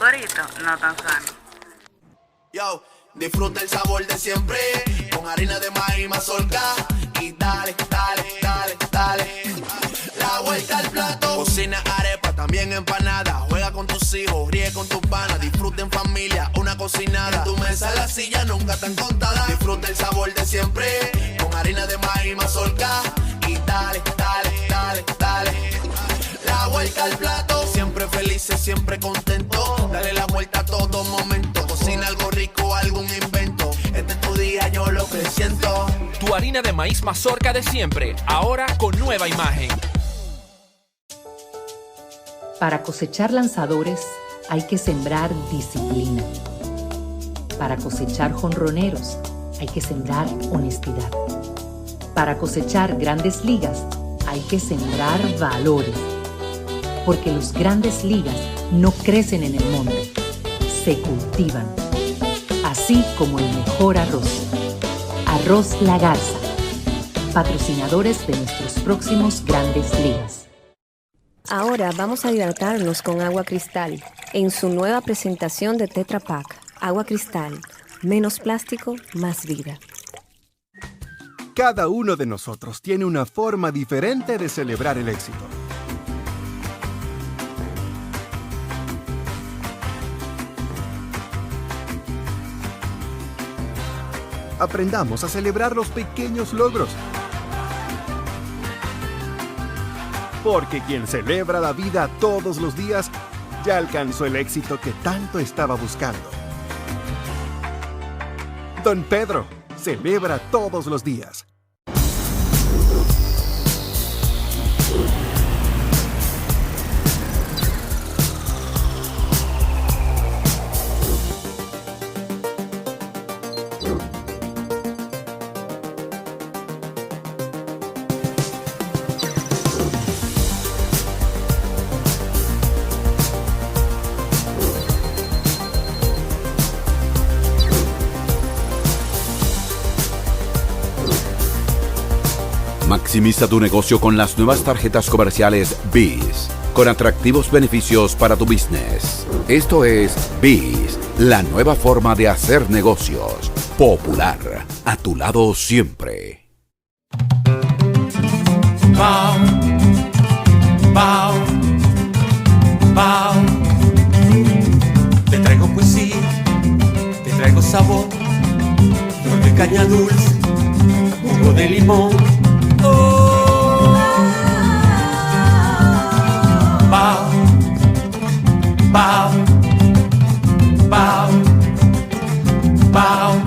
corito no tan sano. Yo, disfruta el sabor de siempre, con harina de maíz mazorca, y dale, dale, dale, dale, la vuelta al plato. Cocina arepa, también empanada, juega con tus hijos, ríe con tus panas, disfruta en familia, una cocinada. En tu mesa la silla nunca tan contada. Disfruta el sabor de siempre, con harina de maíz mazorca, y dale, dale, dale, dale, la vuelta al plato. Siempre felices, siempre contento, dale la vuelta a todo momento. Cocina algo rico, algún invento, este es tu día, yo lo que siento. Tu harina de maíz mazorca de siempre, ahora con nueva imagen. Para cosechar lanzadores hay que sembrar disciplina. Para cosechar jonroneros hay que sembrar honestidad. Para cosechar grandes ligas hay que sembrar valores. Porque los grandes ligas no crecen en el monte, se cultivan. Así como el mejor arroz. Arroz La Garza, patrocinadores de nuestros próximos grandes ligas. Ahora vamos a hidratarnos con agua Cristal en su nueva presentación de Tetra Pak. Agua Cristal, menos plástico, más vida. Cada uno de nosotros tiene una forma diferente de celebrar el éxito. Aprendamos a celebrar los pequeños logros. Porque quien celebra la vida todos los días ya alcanzó el éxito que tanto estaba buscando. Don Pedro celebra todos los días. Maximiza tu negocio con las nuevas tarjetas comerciales BIS, con atractivos beneficios para tu business. Esto es BIS, la nueva forma de hacer negocios. Popular, a tu lado siempre. Bao, bao, bao. Te traigo poesía, te traigo sabor, flor de caña dulce, jugo de limón. Bao, bao, bao, bao.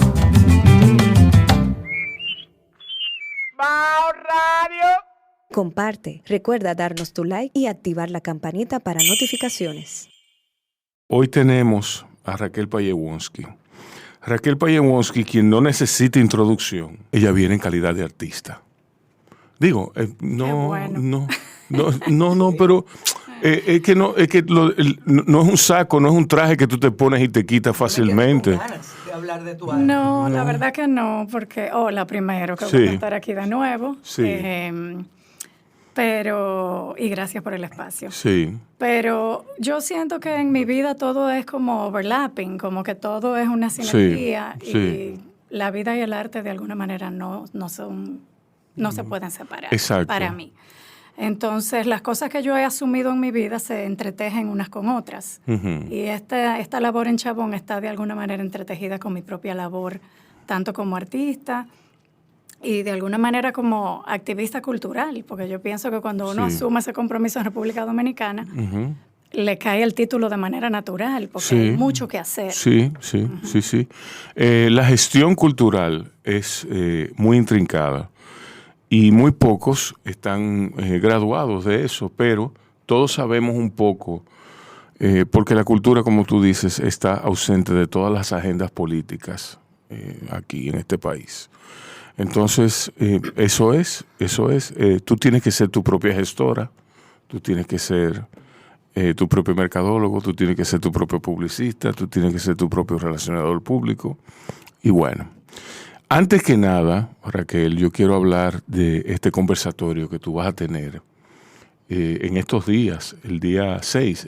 Bao Radio. Comparte, recuerda darnos tu like y activar la campanita para notificaciones. Hoy tenemos a Raquel Payewonsky. Raquel Payewonsky, quien no necesita introducción, ella viene en calidad de artista. Digo, no, bueno. no, pero es que no es un saco, no es un traje que tú te pones y te quitas fácilmente. ¿Tienes ganas de hablar de tu arte? No, la verdad que no, porque hola primero, que voy a estar aquí de nuevo. Sí. Y gracias por el espacio. Sí. Pero yo siento que en mi vida todo es como overlapping, como que todo es una sinergia y la vida y el arte de alguna manera no se pueden separar. Exacto. Para mí. Entonces, las cosas que yo he asumido en mi vida se entretejen unas con otras. Uh-huh. Y esta labor en Chabón está de alguna manera entretejida con mi propia labor, tanto como artista y de alguna manera como activista cultural, porque yo pienso que cuando uno asume ese compromiso en República Dominicana, uh-huh, le cae el título de manera natural, porque hay mucho que hacer. Sí. La gestión cultural es muy intrincada. Y muy pocos están graduados de eso, pero todos sabemos un poco, porque la cultura, como tú dices, está ausente de todas las agendas políticas aquí en este país. Entonces, eso es. Tú tienes que ser tu propia gestora, tú tienes que ser tu propio mercadólogo, tú tienes que ser tu propio publicista, tú tienes que ser tu propio relacionador público. Y bueno, antes que nada, Raquel, yo quiero hablar de este conversatorio que tú vas a tener en estos días, el día 6,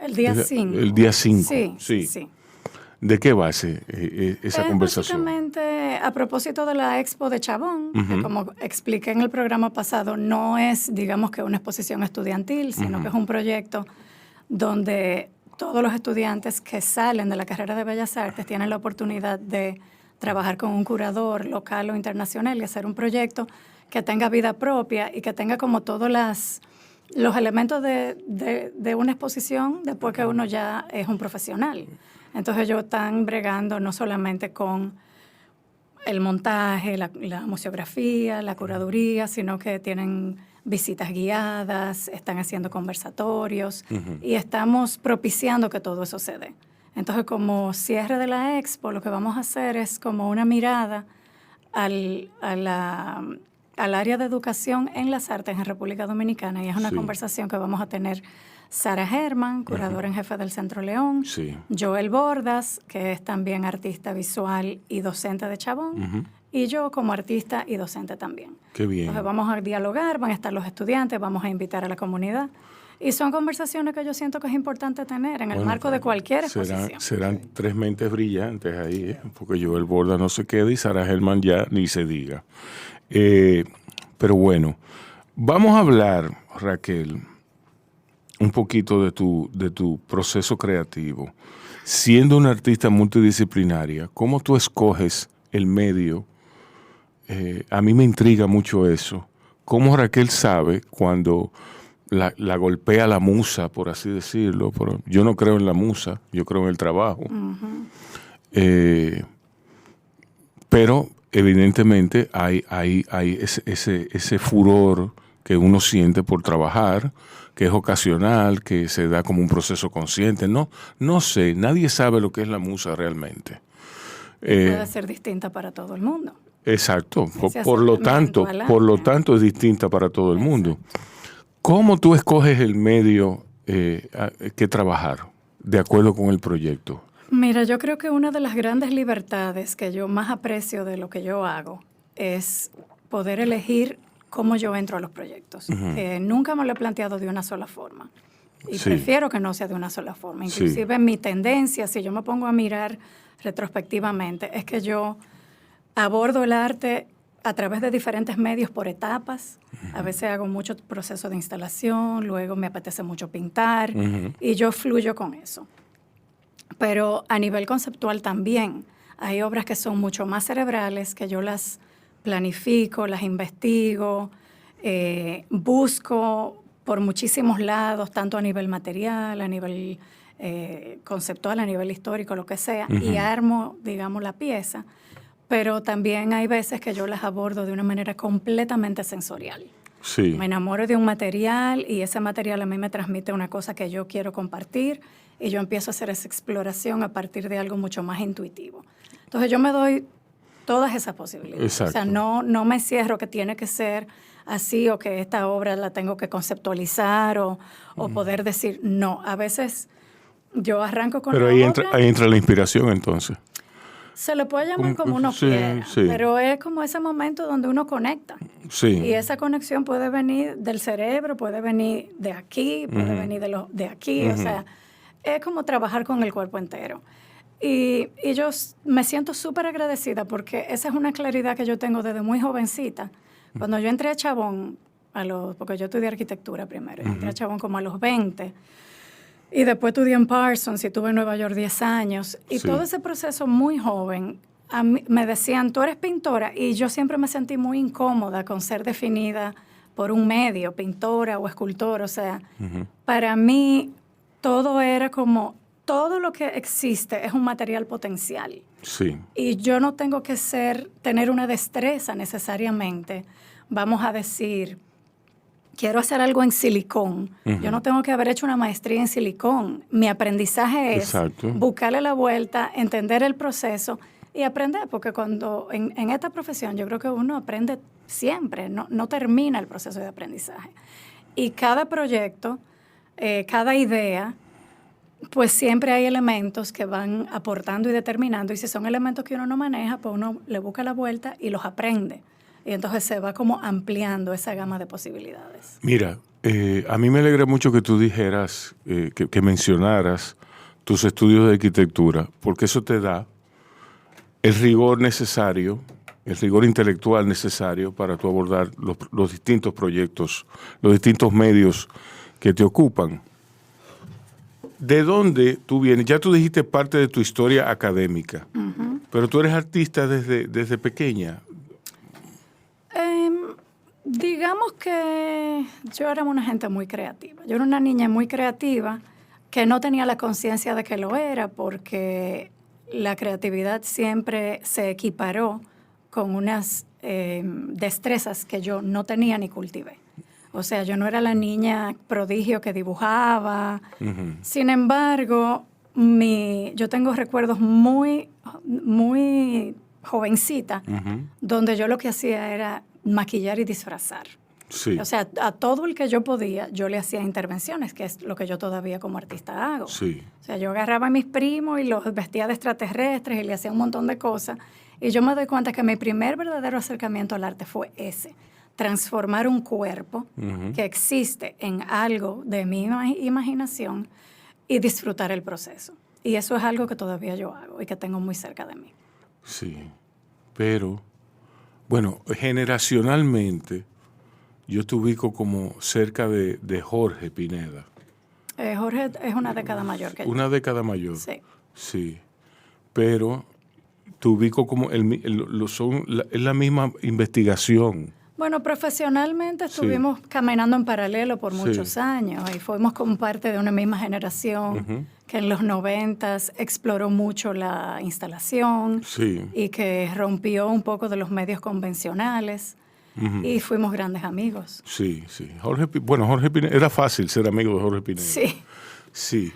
El día 5. El día 5. Sí. ¿De qué va esa conversación? Básicamente, a propósito de la Expo de Chabón, que como expliqué en el programa pasado, no es, digamos, que una exposición estudiantil, sino que es un proyecto donde todos los estudiantes que salen de la carrera de Bellas Artes tienen la oportunidad de trabajar con un curador local o internacional y hacer un proyecto que tenga vida propia y que tenga como todos los elementos de una exposición después que uno ya es un profesional. Entonces ellos están bregando no solamente con el montaje, la museografía, la curaduría, sino que tienen visitas guiadas, están haciendo conversatorios y estamos propiciando que todo eso se dé. Entonces, como cierre de la expo, lo que vamos a hacer es como una mirada al área de educación en las artes en República Dominicana, y es una conversación que vamos a tener Sara Herman, curadora en jefe del Centro León, Joel Bordas, que es también artista visual y docente de Chabón, y yo como artista y docente también. Qué bien. Entonces vamos a dialogar, van a estar los estudiantes, vamos a invitar a la comunidad. Y son conversaciones que yo siento que es importante tener en el marco de cualquier exposición. Serán tres mentes brillantes ahí, porque Joel Bordas no se queda y Sara Herman ya ni se diga. Pero bueno, vamos a hablar, Raquel, un poquito de tu proceso creativo. Siendo una artista multidisciplinaria, ¿cómo tú escoges el medio? A mí me intriga mucho eso. ¿Cómo Raquel sabe cuando la golpea la musa, por así decirlo? Pero yo no creo en la musa, yo creo en el trabajo. Pero evidentemente hay ese furor que uno siente por trabajar, que es ocasional, que se da como un proceso consciente. No sé, nadie sabe lo que es la musa realmente. Puede ser distinta para todo el mundo. Exacto, por lo tanto es distinta para todo el mundo. ¿Cómo tú escoges el medio que trabajar de acuerdo con el proyecto? Mira, yo creo que una de las grandes libertades que yo más aprecio de lo que yo hago es poder elegir cómo yo entro a los proyectos. Nunca me lo he planteado de una sola forma. Y prefiero que no sea de una sola forma. Inclusive mi tendencia, si yo me pongo a mirar retrospectivamente, es que yo abordo el arte a través de diferentes medios por etapas. A veces hago mucho proceso de instalación, luego me apetece mucho pintar y yo fluyo con eso. Pero a nivel conceptual también hay obras que son mucho más cerebrales, que yo las planifico, las investigo, busco por muchísimos lados, tanto a nivel material, a nivel conceptual, a nivel histórico, lo que sea, y armo, digamos, la pieza. Pero también hay veces que yo las abordo de una manera completamente sensorial. Me enamoro de un material y ese material a mí me transmite una cosa que yo quiero compartir y yo empiezo a hacer esa exploración a partir de algo mucho más intuitivo. Entonces yo me doy todas esas posibilidades. Exacto. O sea, no me cierro que tiene que ser así o que esta obra la tengo que conceptualizar o poder decir no. A veces yo arranco con Pero ahí entra la inspiración entonces. Se le puede llamar como uno quiera, pero es como ese momento donde uno conecta. Y esa conexión puede venir del cerebro, puede venir de aquí, puede venir de aquí. O sea, es como trabajar con el cuerpo entero. Y yo me siento súper agradecida porque esa es una claridad que yo tengo desde muy jovencita. Cuando yo entré a Chabón, porque yo estudié arquitectura primero, entré a Chabón como a los 20. Y después estudié en Parsons y estuve en Nueva York 10 años. Y todo ese proceso muy joven, a mí, me decían, tú eres pintora. Y yo siempre me sentí muy incómoda con ser definida por un medio, pintora o escultora. O sea, para mí todo era como, todo lo que existe es un material potencial. Y yo no tengo que tener una destreza necesariamente. Vamos a decir, quiero hacer algo en silicón. Yo no tengo que haber hecho una maestría en silicón. Mi aprendizaje es buscarle la vuelta, entender el proceso y aprender, porque cuando en esta profesión yo creo que uno aprende siempre, no termina el proceso de aprendizaje. Y cada proyecto, cada idea, pues siempre hay elementos que van aportando y determinando, y si son elementos que uno no maneja, pues uno le busca la vuelta y los aprende. Y entonces se va como ampliando esa gama de posibilidades. Mira, A mí me alegra mucho que tú dijeras, que mencionaras tus estudios de arquitectura, porque eso te da el rigor necesario, el rigor intelectual necesario para tú abordar los distintos proyectos, los distintos medios que te ocupan. ¿De dónde tú vienes? Ya tú dijiste parte de tu historia académica, pero tú eres artista desde pequeña. Digamos que yo era una gente muy creativa. Yo era una niña muy creativa que no tenía la conciencia de que lo era, porque la creatividad siempre se equiparó con unas destrezas que yo no tenía ni cultivé. O sea, yo no era la niña prodigio que dibujaba. Sin embargo, yo tengo recuerdos muy, muy jovencita, donde yo lo que hacía era maquillar y disfrazar. Sí. O sea, a todo el que yo podía, yo le hacía intervenciones, que es lo que yo todavía como artista hago. Sí. O sea, yo agarraba a mis primos y los vestía de extraterrestres y le hacía un montón de cosas. Y yo me doy cuenta que mi primer verdadero acercamiento al arte fue ese. Transformar un cuerpo que existe en algo de mi imaginación y disfrutar el proceso. Y eso es algo que todavía yo hago y que tengo muy cerca de mí. Sí, pero, bueno, generacionalmente yo te ubico como cerca de Jorge Pineda. Jorge es una década mayor que yo. Una década mayor. Sí. Sí, pero te ubico como es la misma investigación. Bueno, profesionalmente estuvimos caminando en paralelo por muchos años y fuimos como parte de una misma generación que en los 90s exploró mucho la instalación y que rompió un poco de los medios convencionales y fuimos grandes amigos. Sí, sí. Jorge Pineda, era fácil ser amigo de Jorge Pineda. Sí. Sí.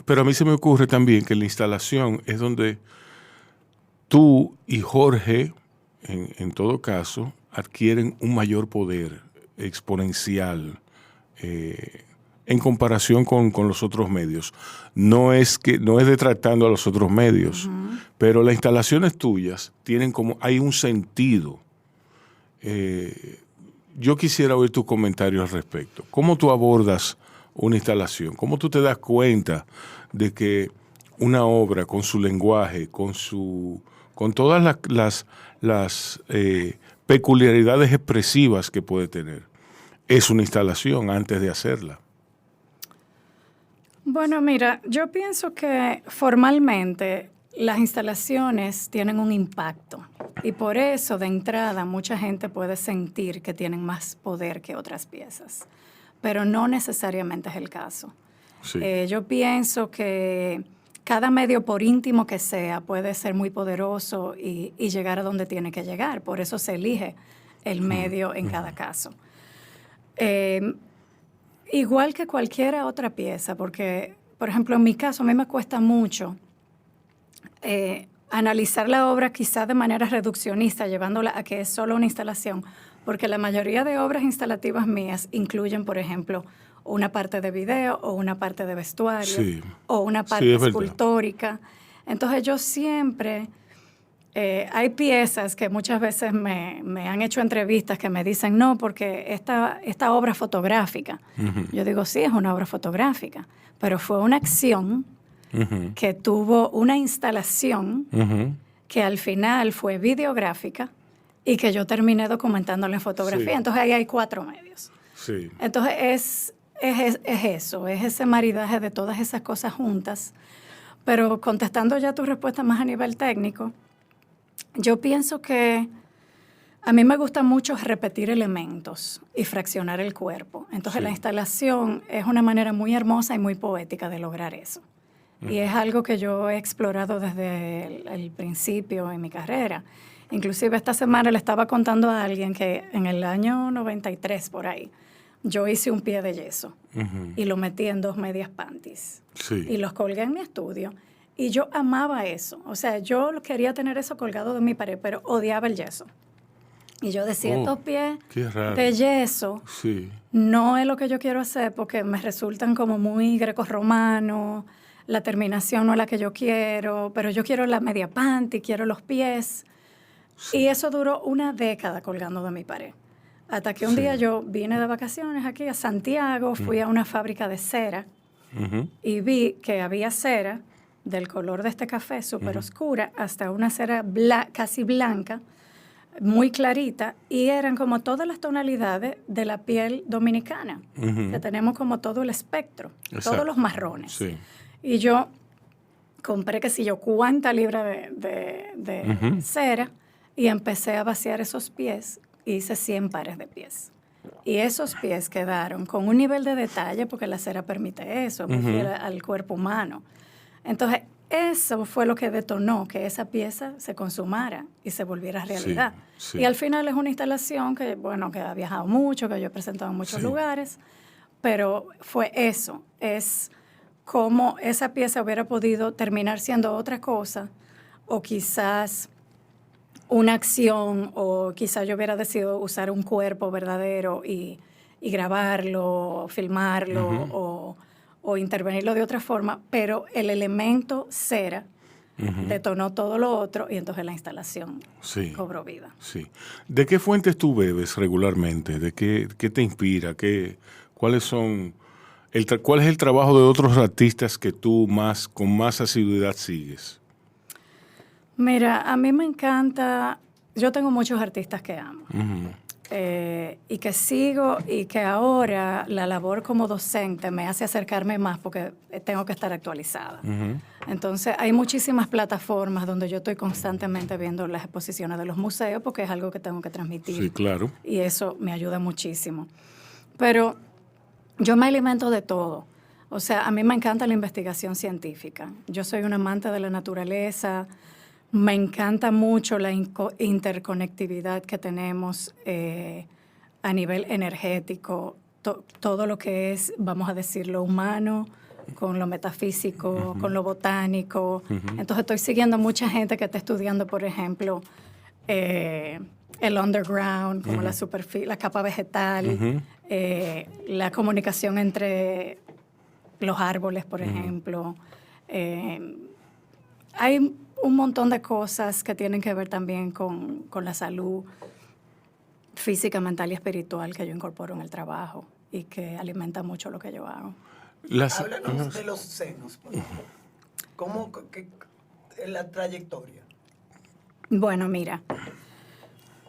Pero a mí se me ocurre también que la instalación es donde tú y Jorge, en todo caso, adquieren un mayor poder exponencial en comparación con los otros medios. No es detractando a los otros medios, pero las instalaciones tuyas tienen hay un sentido. Yo quisiera oír tus comentarios al respecto. ¿Cómo tú abordas una instalación? ¿Cómo tú te das cuenta de que una obra con su lenguaje, con todas las peculiaridades expresivas que puede tener, es una instalación antes de hacerla? Bueno, mira, yo pienso que formalmente las instalaciones tienen un impacto y por eso de entrada mucha gente puede sentir que tienen más poder que otras piezas, pero no necesariamente es el caso. Sí. Yo pienso que cada medio, por íntimo que sea, puede ser muy poderoso y llegar a donde tiene que llegar. Por eso se elige el medio en cada caso. Igual que cualquier otra pieza, porque, por ejemplo, en mi caso, a mí me cuesta mucho analizar la obra quizás de manera reduccionista, llevándola a que es solo una instalación, porque la mayoría de obras instalativas mías incluyen, por ejemplo, una parte de video o una parte de vestuario o una parte escultórica. Entonces yo siempre, hay piezas que muchas veces me han hecho entrevistas que me dicen, no, porque esta obra fotográfica. Yo digo, sí, es una obra fotográfica, pero fue una acción que tuvo una instalación que al final fue videográfica y que yo terminé documentándola en fotografía. Entonces ahí hay 4 medios. Sí. Entonces es eso, es ese maridaje de todas esas cosas juntas. Pero contestando ya tu respuesta más a nivel técnico, yo pienso que a mí me gusta mucho repetir elementos y fraccionar el cuerpo. Entonces la instalación es una manera muy hermosa y muy poética de lograr eso. Y es algo que yo he explorado desde el principio en mi carrera. Inclusive esta semana le estaba contando a alguien que en el año 93, por ahí, yo hice un pie de yeso y lo metí en 2 medias panties. Y los colgué en mi estudio. Y yo amaba eso. O sea, yo quería tener eso colgado de mi pared, pero odiaba el yeso. Y yo decía, estos pies de yeso no es lo que yo quiero hacer porque me resultan como muy grecorromanos. La terminación no es la que yo quiero, pero yo quiero la media panty, quiero los pies. Y eso duró 1 década colgando de mi pared. Hasta que un día yo vine de vacaciones aquí a Santiago, fui a una fábrica de cera y vi que había cera del color de este café, súper oscura, hasta una cera casi blanca, muy clarita, y eran como todas las tonalidades de la piel dominicana, que tenemos como todo el espectro, todos los marrones. Sí. Y yo compré, qué sé yo, cuánta libra de cera y empecé a vaciar esos pies. Hice 100 pares de pies. Y esos pies quedaron con un nivel de detalle, porque la cera permite eso, muy fiel al cuerpo humano. Entonces, eso fue lo que detonó que esa pieza se consumara y se volviera realidad. Sí, sí. Y al final es una instalación que, bueno, que ha viajado mucho, que yo he presentado en muchos lugares, pero fue eso, es cómo esa pieza hubiera podido terminar siendo otra cosa, o quizás una acción, o quizás yo hubiera decidido usar un cuerpo verdadero y grabarlo, filmarlo, o intervenirlo de otra forma, pero el elemento cera detonó todo lo otro y entonces la instalación cobró vida. Sí. ¿De qué fuentes tú bebes regularmente? ¿De qué te inspira? ¿Cuál es el trabajo de otros artistas que tú con más asiduidad sigues? Mira, a mí me encanta, yo tengo muchos artistas que amo. Y que sigo, y que ahora la labor como docente me hace acercarme más porque tengo que estar actualizada. Entonces hay muchísimas plataformas donde yo estoy constantemente viendo las exposiciones de los museos porque es algo que tengo que transmitir. Sí, claro. Y eso me ayuda muchísimo. Pero yo me alimento de todo. O sea, a mí me encanta la investigación científica. Yo soy una amante de la naturaleza. Me encanta mucho la interconectividad que tenemos a nivel energético, todo lo que es, vamos a decir, lo humano con lo metafísico, con lo botánico. Entonces estoy siguiendo mucha gente que está estudiando, por ejemplo, el underground, como la superficie, la capa vegetal, la comunicación entre los árboles, por ejemplo. Hay un montón de cosas que tienen que ver también con la salud física, mental y espiritual que yo incorporo en el trabajo y que alimenta mucho lo que yo hago. Háblanos de los senos, por ejemplo. ¿Cómo es la trayectoria? Bueno, mira,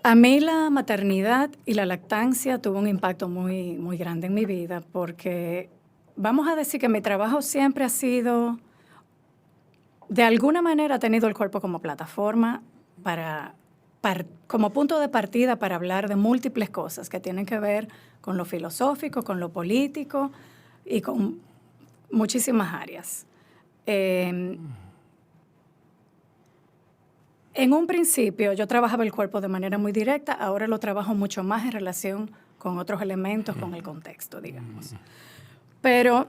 a mí la maternidad y la lactancia tuvo un impacto muy, muy grande en mi vida porque vamos a decir que mi trabajo siempre ha sido... De alguna manera ha tenido el cuerpo como plataforma como punto de partida para hablar de múltiples cosas que tienen que ver con lo filosófico, con lo político y con muchísimas áreas. En un principio yo trabajaba el cuerpo de manera muy directa, ahora lo trabajo mucho más en relación con otros elementos, con el contexto, digamos. Pero...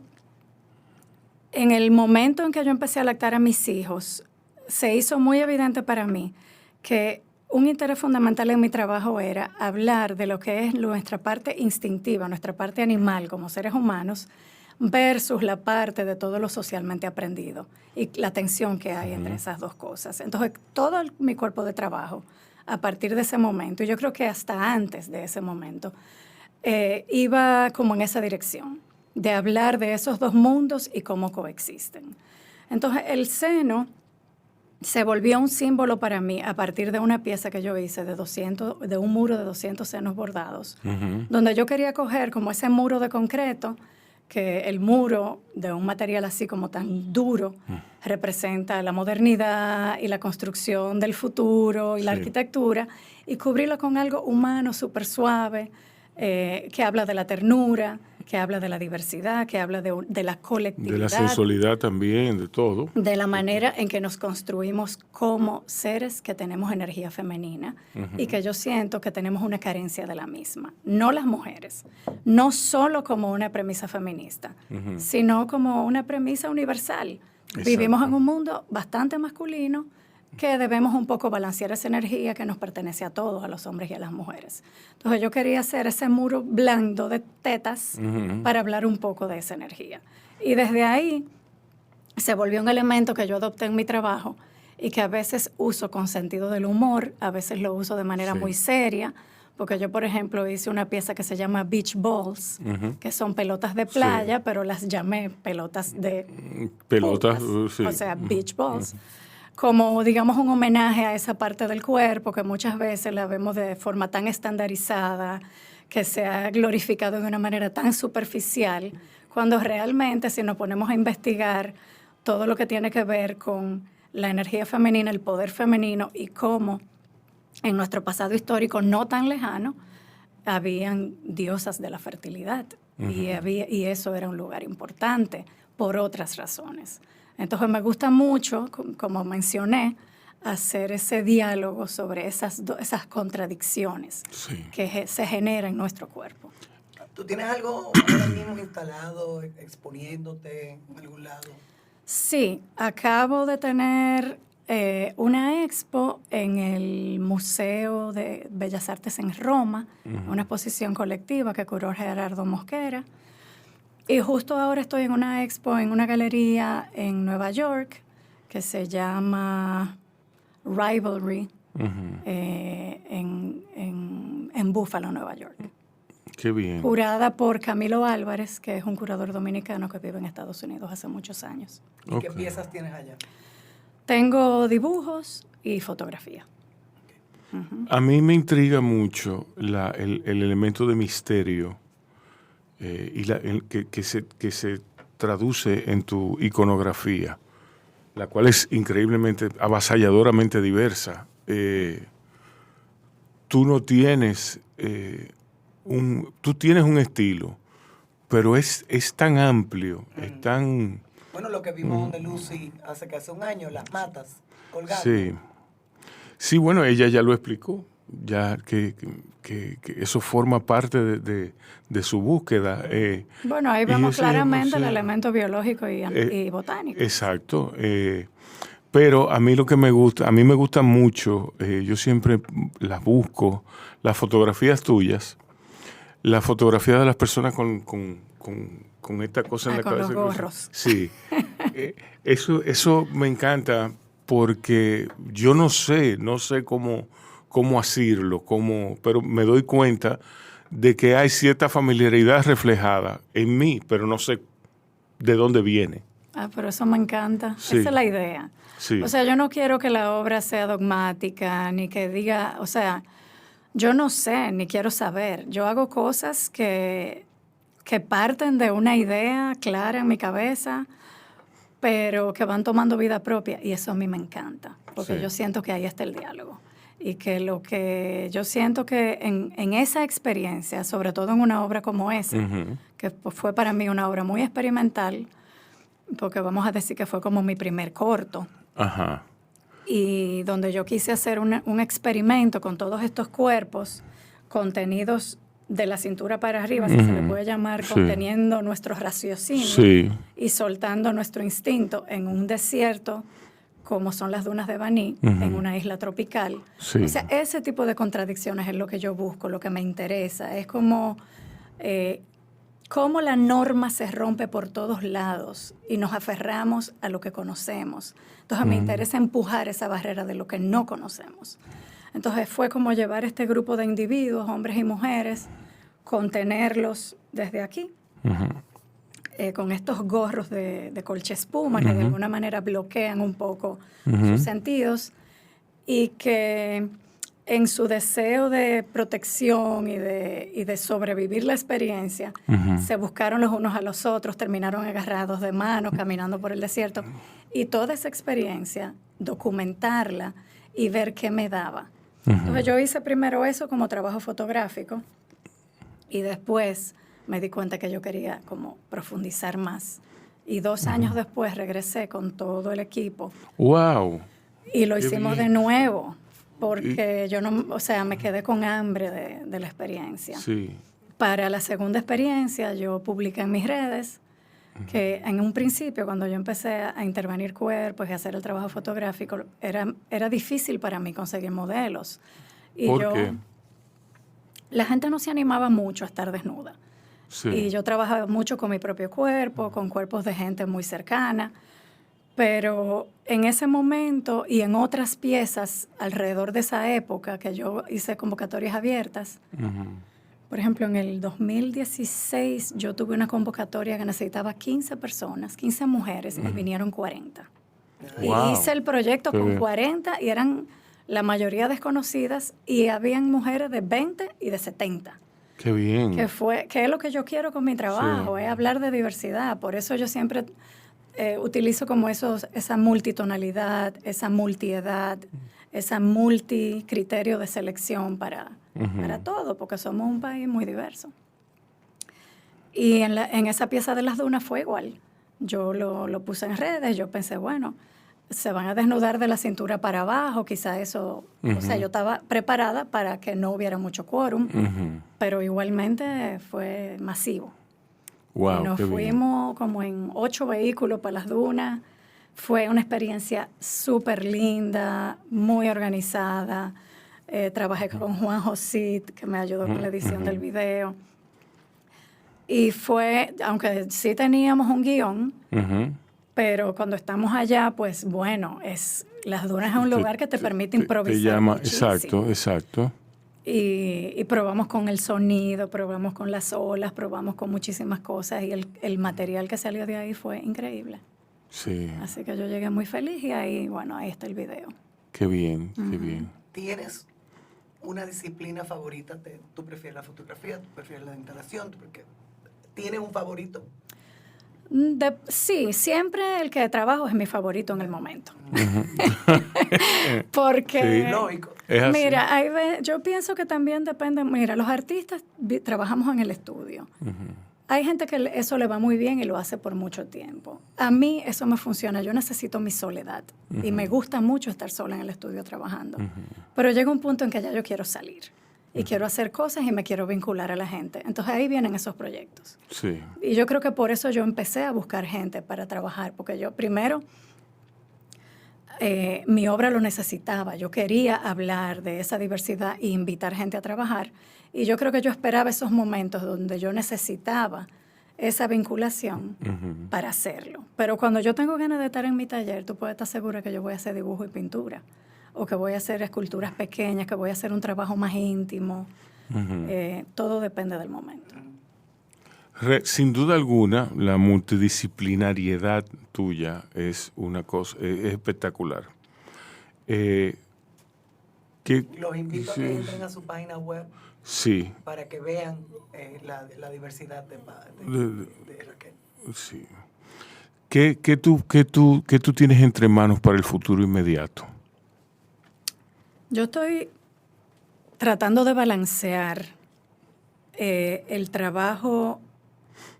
en el momento en que yo empecé a lactar a mis hijos, se hizo muy evidente para mí que un interés fundamental en mi trabajo era hablar de lo que es nuestra parte instintiva, nuestra parte animal como seres humanos, versus la parte de todo lo socialmente aprendido y la tensión que hay entre esas dos cosas. Entonces, todo mi cuerpo de trabajo, a partir de ese momento, y yo creo que hasta antes de ese momento, iba como en esa dirección, de hablar de esos dos mundos y cómo coexisten. Entonces, el seno se volvió un símbolo para mí a partir de una pieza que yo hice de un muro de 200 senos bordados, donde yo quería coger como ese muro de concreto, que el muro de un material así como tan duro representa la modernidad y la construcción del futuro y la arquitectura, y cubrirlo con algo humano, súper suave, que habla de la ternura, que habla de la diversidad, que habla de la colectividad. De la sensualidad también, de todo. De la manera en que nos construimos como seres que tenemos energía femenina y que yo siento que tenemos una carencia de la misma. No las mujeres, no solo como una premisa feminista, sino como una premisa universal. Exacto. Vivimos en un mundo bastante masculino que debemos un poco balancear esa energía que nos pertenece a todos, a los hombres y a las mujeres. Entonces yo quería hacer ese muro blando de tetas para hablar un poco de esa energía. Y desde ahí se volvió un elemento que yo adopté en mi trabajo y que a veces uso con sentido del humor, a veces lo uso de manera muy seria, porque yo, por ejemplo, hice una pieza que se llama Beach Balls, que son pelotas de playa, pero las llamé pelotas de... Sí. O sea, Beach Balls. Como, digamos, un homenaje a esa parte del cuerpo que muchas veces la vemos de forma tan estandarizada, que se ha glorificado de una manera tan superficial, cuando realmente si nos ponemos a investigar todo lo que tiene que ver con la energía femenina, el poder femenino y cómo en nuestro pasado histórico no tan lejano habían diosas de la fertilidad y eso era un lugar importante por otras razones. Entonces me gusta mucho, como mencioné, hacer ese diálogo sobre esas contradicciones que se generan en nuestro cuerpo. ¿Tú tienes algo ahora mismo instalado, exponiéndote en algún lado? Sí, acabo de tener una expo en el Museo de Bellas Artes en Roma, una exposición colectiva que curó Gerardo Mosquera. Y justo ahora estoy en una expo en una galería en Nueva York que se llama Rivalry en Buffalo, Nueva York. Qué bien. Curada por Camilo Álvarez, que es un curador dominicano que vive en Estados Unidos hace muchos años. ¿Y qué piezas tienes allá? Tengo dibujos y fotografía. A mí me intriga mucho el elemento de misterio y que se traduce en tu iconografía, la cual es increíblemente, avasalladoramente diversa. Tú no tienes... tú tienes un estilo, pero es tan amplio, es tan... Bueno, lo que vimos de Lucy hace un año, las matas colgadas. Sí, bueno, ella ya lo explicó, ya que eso forma parte de su búsqueda. Bueno, ahí vemos claramente el elemento biológico y botánico. Exacto. Pero a mí lo que me gusta, a mí me gusta mucho, yo siempre las busco, las fotografías tuyas, la fotografía de las personas con esta cosa en la cabeza. Con los gorros. Sí. Eso me encanta porque yo no sé cómo hacerlo, pero me doy cuenta de que hay cierta familiaridad reflejada en mí, pero no sé de dónde viene. Pero eso me encanta. Sí. Esa es la idea. Sí. O sea, yo no quiero que la obra sea dogmática, ni que diga, o sea, yo no sé, ni quiero saber. Yo hago cosas que parten de una idea clara en mi cabeza, pero que van tomando vida propia. Y eso a mí me encanta, porque yo siento que ahí está el diálogo. Y que lo que yo siento que en esa experiencia, sobre todo en una obra como esa, que fue para mí una obra muy experimental, porque vamos a decir que fue como mi primer corto. Ajá. Y donde yo quise hacer un experimento con todos estos cuerpos contenidos de la cintura para arriba, si se le puede llamar, conteniendo nuestro raciocinio y soltando nuestro instinto en un desierto como son las dunas de Baní, en una isla tropical. O sea, ese tipo de contradicciones es lo que yo busco, lo que me interesa. Es como cómo la norma se rompe por todos lados y nos aferramos a lo que conocemos. Entonces me interesa empujar esa barrera de lo que no conocemos. Entonces fue como llevar este grupo de individuos, hombres y mujeres, contenerlos desde aquí, con estos gorros de colcha espuma que de alguna manera bloquean un poco sus sentidos y que en su deseo de protección y de sobrevivir la experiencia, se buscaron los unos a los otros, terminaron agarrados de manos, caminando por el desierto. Y toda esa experiencia, documentarla y ver qué me daba. Entonces yo hice primero eso como trabajo fotográfico y después me di cuenta que yo quería como profundizar más. Y 2 años después regresé con todo el equipo. ¡Wow! Y lo hicimos de nuevo. Porque yo no, o sea, me quedé con hambre de la experiencia. Sí. Para la segunda experiencia, yo publiqué en mis redes que en un principio, cuando yo empecé a intervenir cuerpos y a hacer el trabajo fotográfico, era difícil para mí conseguir modelos. Y ¿Por qué? La gente no se animaba mucho a estar desnuda. Sí. Y yo trabajaba mucho con mi propio cuerpo, con cuerpos de gente muy cercana. Pero en ese momento y en otras piezas alrededor de esa época que yo hice convocatorias abiertas, por ejemplo, en el 2016 yo tuve una convocatoria que necesitaba 15 personas, 15 mujeres, y vinieron 40. Wow. Y hice el proyecto Qué con bien. 40 y eran la mayoría desconocidas y habían mujeres de 20 y de 70. Qué bien. Que es lo que yo quiero con mi trabajo, es hablar de diversidad. Por eso yo siempre utilizo como esa multitonalidad, esa multiedad, esa multicriterio de selección para todo, porque somos un país muy diverso. Y en esa pieza de las dunas fue igual. Yo lo puse en redes, yo pensé, bueno, se van a desnudar de la cintura para abajo, quizá eso, o sea, yo estaba preparada para que no hubiera mucho quórum, pero igualmente fue masivo. Wow, y nos qué bien. fuimos como en 8 vehículos para las dunas. Fue una experiencia súper linda, muy organizada. Trabajé con Juan Josit, que me ayudó con la edición del video. Y fue, aunque sí teníamos un guión, pero cuando estamos allá, pues bueno, las dunas es un lugar que te permite improvisar muchísimo. Exacto. Y probamos con el sonido, probamos con las olas, probamos con muchísimas cosas y el material que salió de ahí fue increíble. Sí. Así que yo llegué muy feliz y ahí, bueno, ahí está el video. Qué bien, qué bien. ¿Tienes una disciplina favorita? ¿Tú prefieres la fotografía? ¿Tú prefieres la instalación? ¿Tienes un favorito? Sí, siempre el que trabajo es mi favorito en el momento. Porque, Sí. Lógico. Es así. mira, yo pienso que también depende, mira, los artistas trabajamos en el estudio. Hay gente que eso le va muy bien y lo hace por mucho tiempo. A mí eso me funciona, yo necesito mi soledad y me gusta mucho estar sola en el estudio trabajando. Pero llega un punto en que ya yo quiero salir y quiero hacer cosas y me quiero vincular a la gente. Entonces ahí vienen esos proyectos. Sí. Y yo creo que por eso yo empecé a buscar gente para trabajar, porque yo primero, mi obra lo necesitaba. Yo quería hablar de esa diversidad e invitar gente a trabajar. Y yo creo que yo esperaba esos momentos donde yo necesitaba esa vinculación para hacerlo. Pero cuando yo tengo ganas de estar en mi taller, tú puedes estar segura que yo voy a hacer dibujo y pintura, o que voy a hacer esculturas pequeñas, que voy a hacer un trabajo más íntimo. Todo depende del momento. Sin duda alguna, la multidisciplinariedad tuya es una cosa, es espectacular. Los invito a que entren a su página web para que vean la diversidad de Raquel. Sí. ¿Qué tú tienes entre manos para el futuro inmediato? Yo estoy tratando de balancear el trabajo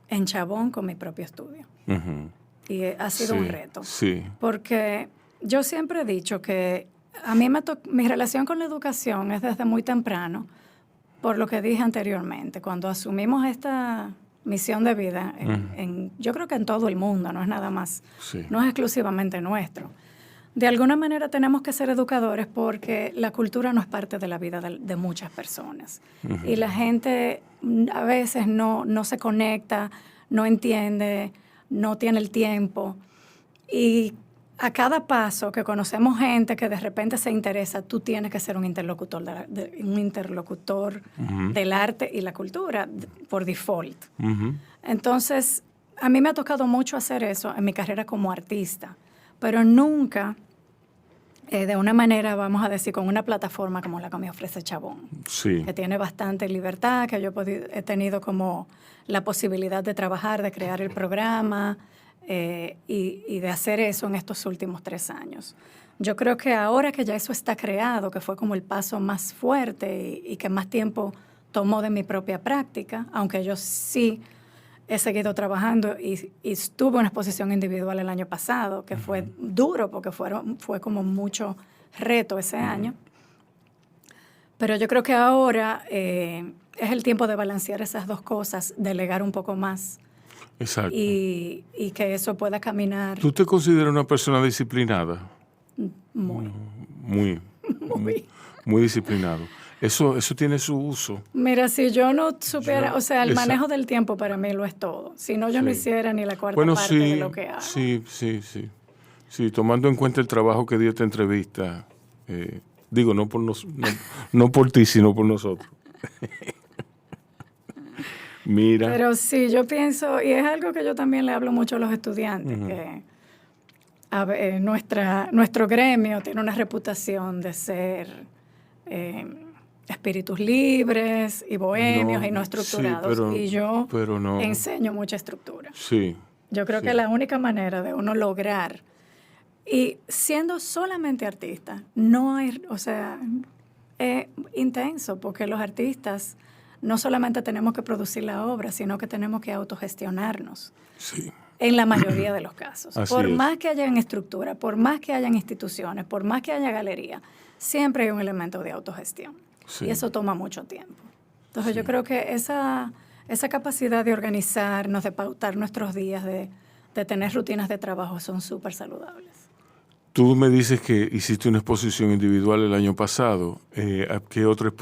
en Chabón con mi propio estudio. Y ha sido un reto. Sí. Porque yo siempre he dicho que a mí mi relación con la educación es desde muy temprano, por lo que dije anteriormente, cuando asumimos esta misión de vida, yo creo que en todo el mundo, no es nada más, no es exclusivamente nuestro. De alguna manera tenemos que ser educadores porque la cultura no es parte de la vida de muchas personas. Y la gente a veces no se conecta, no entiende, no tiene el tiempo. Y a cada paso que conocemos gente que de repente se interesa, tú tienes que ser un interlocutor, del arte y la cultura por default. Entonces, a mí me ha tocado mucho hacer eso en mi carrera como artista, pero nunca de una manera, vamos a decir, con una plataforma como la que me ofrece Chabón, que tiene bastante libertad, que yo he tenido como la posibilidad de trabajar, de crear el programa y de hacer eso en estos últimos 3 años. Yo creo que ahora que ya eso está creado, que fue como el paso más fuerte y que más tiempo tomó de mi propia práctica, aunque yo sí he seguido trabajando y estuve en una exposición individual el año pasado, que fue duro porque fue como mucho reto ese año. Pero yo creo que ahora es el tiempo de balancear esas dos cosas, delegar un poco más. Exacto. Y que eso pueda caminar. ¿Tú te consideras una persona disciplinada? Muy disciplinado. Eso tiene su uso. Mira, si yo no supiera, o sea, el manejo del tiempo para mí lo es todo. Si no, yo no hiciera ni la cuarta parte de lo que hago. Sí. Sí, tomando en cuenta el trabajo que dio esta entrevista, digo, no por ti, sino por nosotros. Mira. Pero sí, yo pienso, y es algo que yo también le hablo mucho a los estudiantes, que nuestro gremio tiene una reputación de ser espíritus libres y bohemios y no estructurados. Sí, y yo enseño mucha estructura. Sí. Yo creo que la única manera de uno lograr, y siendo solamente artista, no hay, o sea, es intenso, porque los artistas no solamente tenemos que producir la obra, sino que tenemos que autogestionarnos. Sí. En la mayoría de los casos. Así por es. más que hayan estructura, por más que hayan instituciones, por más que haya galería, siempre hay un elemento de autogestión. Sí. Y eso toma mucho tiempo. Entonces yo creo que esa capacidad de organizarnos, de pautar nuestros días, de tener rutinas de trabajo, son súper saludables. Tú me dices que hiciste una exposición individual el año pasado. ¿Qué otra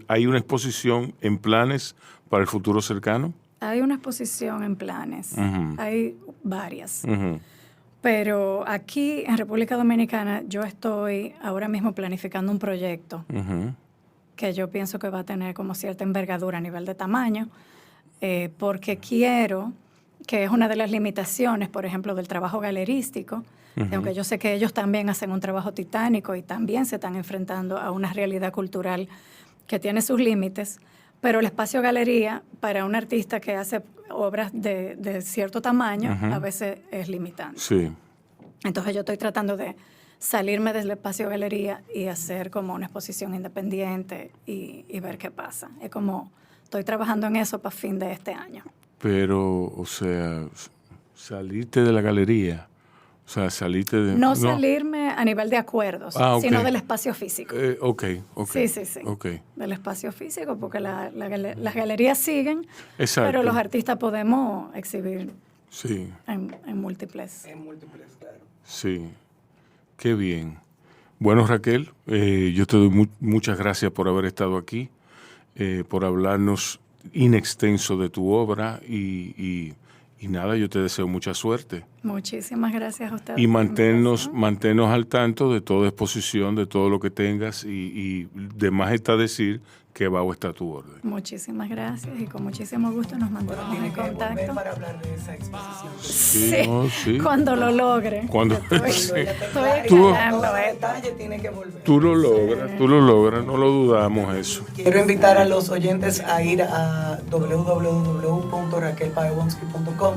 ¿Hay una exposición en planes para el futuro cercano? Hay una exposición en planes. Hay varias. Uh-huh. Pero aquí en República Dominicana yo estoy ahora mismo planificando un proyecto que yo pienso que va a tener como cierta envergadura a nivel de tamaño, porque quiero, que es una de las limitaciones, por ejemplo, del trabajo galerístico, aunque yo sé que ellos también hacen un trabajo titánico y también se están enfrentando a una realidad cultural que tiene sus límites, pero el espacio galería para un artista que hace obras de cierto tamaño a veces es limitante. Sí. Entonces yo estoy tratando de salirme del espacio galería y hacer como una exposición independiente y ver qué pasa. Es como, estoy trabajando en eso para fin de este año. Pero, o sea, salirte de la galería, o sea, salirte de... No salirme a nivel de acuerdos, sino del espacio físico. Sí. Sí. Okay. Del espacio físico, porque las galerías siguen, exacto, pero los artistas podemos exhibir sí, en múltiples. En múltiples, claro. Sí, qué bien. Bueno, Raquel, yo te doy muchas gracias por haber estado aquí, por hablarnos in extenso de tu obra y nada, yo te deseo mucha suerte. Muchísimas gracias a ustedes. Y manténnos al tanto de toda exposición, de todo lo que tengas y de más está decir que bajo está tu orden. Muchísimas gracias y con muchísimo gusto nos mantenemos en contacto. Para hablar de esa exposición. Sí, cuando lo logre. Cuando estoy tiene que volver. Tú lo logras, no lo dudamos eso. Quiero invitar a los oyentes a ir a www.raquelpaewonsky.com.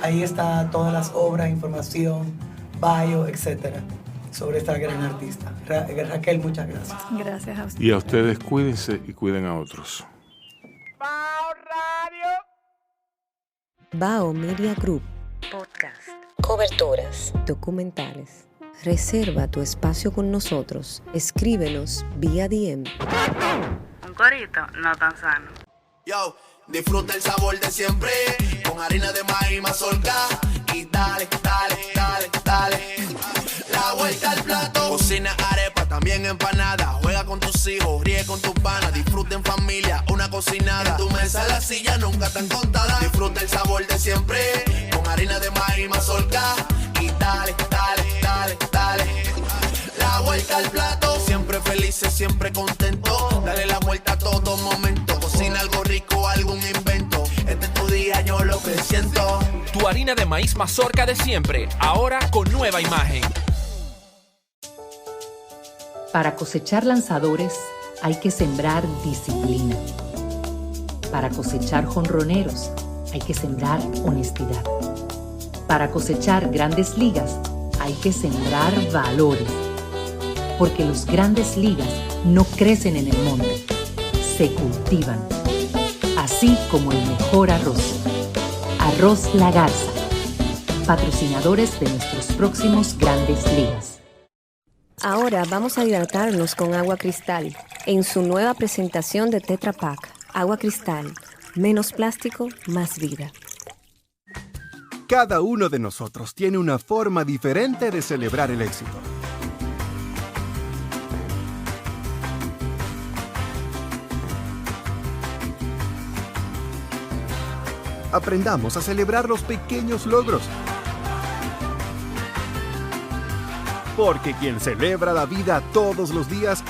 Ahí está todas las obras, información, bio, etcétera, sobre esta gran artista. Raquel, muchas gracias. Gracias a ustedes. Y a ustedes cuídense y cuiden a otros. Bao Radio. Bao Media Group. Podcast. Coberturas. Documentales. Reserva tu espacio con nosotros. Escríbenos vía DM. Un corito no tan sano. Yo, disfruta el sabor de siempre, con harina de maíz mazorca y dale, dale, dale, dale. La vuelta al plato, cocina arepa, también empanada. Juega con tus hijos, ríe con tus panas, disfruta en familia, una cocinada. En tu mesa la silla nunca tan contada. Disfruta el sabor de siempre, con harina de maíz mazorca y dale, dale, dale, dale. La vuelta al plato, siempre felices, siempre contento. Dale la vuelta a todo momento. Cocina algo rico, algún invento. Este es tu día, yo lo que siento. Tu harina de maíz mazorca de siempre, ahora con nueva imagen. Para cosechar lanzadores hay que sembrar disciplina. Para cosechar jonroneros hay que sembrar honestidad. Para cosechar grandes ligas hay que sembrar valores. Porque los grandes ligas no crecen en el monte, se cultivan. Así como el mejor arroz. Arroz La Garza, patrocinadores de nuestros próximos grandes ligas. Ahora vamos a hidratarnos con agua cristal en su nueva presentación de Tetra Pak. Agua cristal, menos plástico, más vida. Cada uno de nosotros tiene una forma diferente de celebrar el éxito. Aprendamos a celebrar los pequeños logros. Porque quien celebra la vida todos los días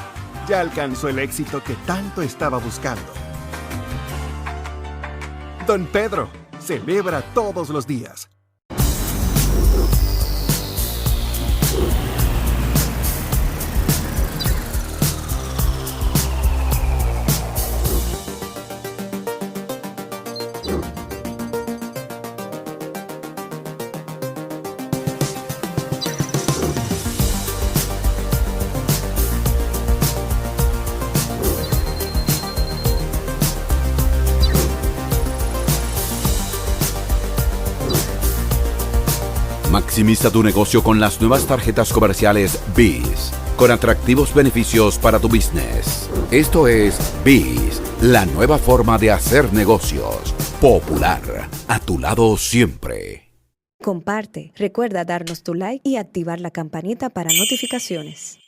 ya alcanzó el éxito que tanto estaba buscando. Don Pedro celebra todos los días. Maximiza tu negocio con las nuevas tarjetas comerciales BIS, con atractivos beneficios para tu business. Esto es BIS, la nueva forma de hacer negocios. Popular, a tu lado siempre. Comparte, recuerda darnos tu like y activar la campanita para notificaciones.